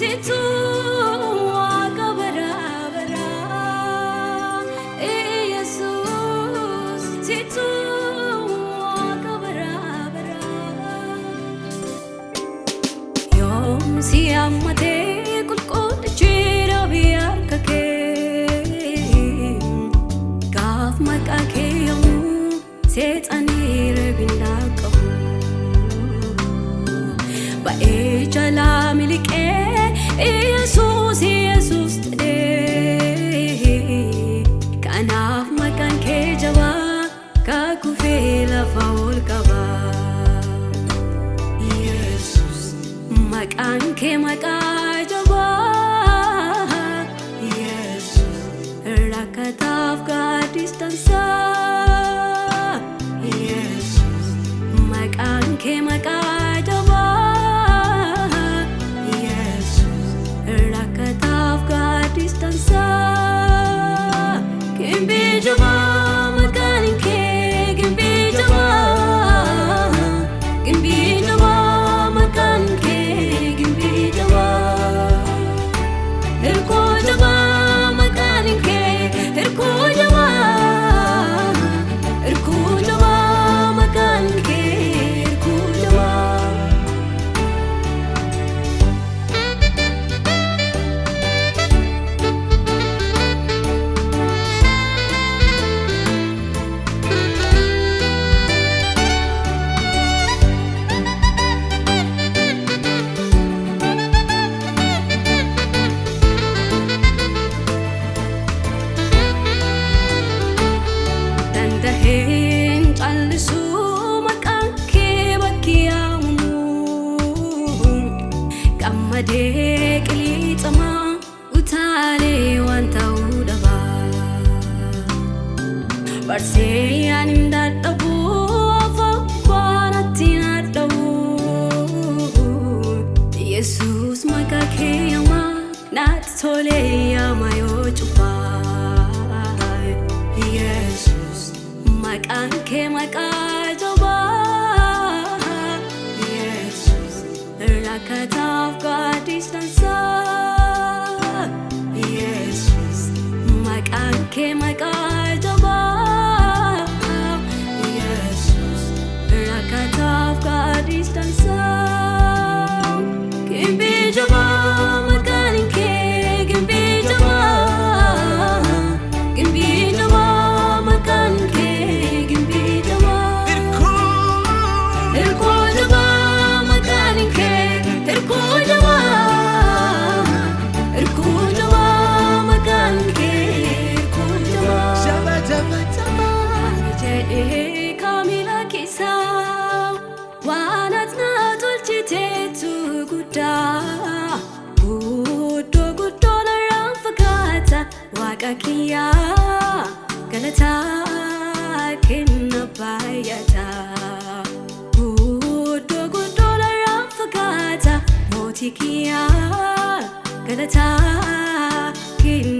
situ akabara bara Jesus situ akabara bara yom siamate kulkot chira biar kake gaf makake yom setani rebindako ba echala milike Jesus de kanaf makan ke Jabaa ka kufela faul kaba Jesus makan ke maka Jabaa Jesus rakataf ka distansa Jesus makan ke maka distansa Gimbii Jabaa makanin ke Gimbii Jabaa Gimbii Jabaa makanin ke Gimbii Jabaa Hirko Jabaa makanin ke Hirko Jabaa Hirko Jabaa makanin ke Hirko Jabaa Dandahin callisu makan ke bakkiyamu Qammade qilixama utale wanta udaba Barseyan imdadabu afabanati nadabu Jesus makake yama nat tole yama yo chupa Jesus makan ke maka Jabaa Jesus rakataf ka distansa Jesus makan ke maka Jabaa Jesus rakataf ka distansa Gimbii Jabaa makanin ke Gimbii Jabaa Gimbii Jabaa makanin ke Gimbii Jabaa Hirko Jabaa makanin ke Hirko Jabaa Hirko Jabaa makanin ke Hirko Jabaa Jabaa jedhe kamila kisa wanat na tolchitetu gudda guddo na rafakata waqakiya galata kenna bayata guddo na rafakata motikiya galata kenna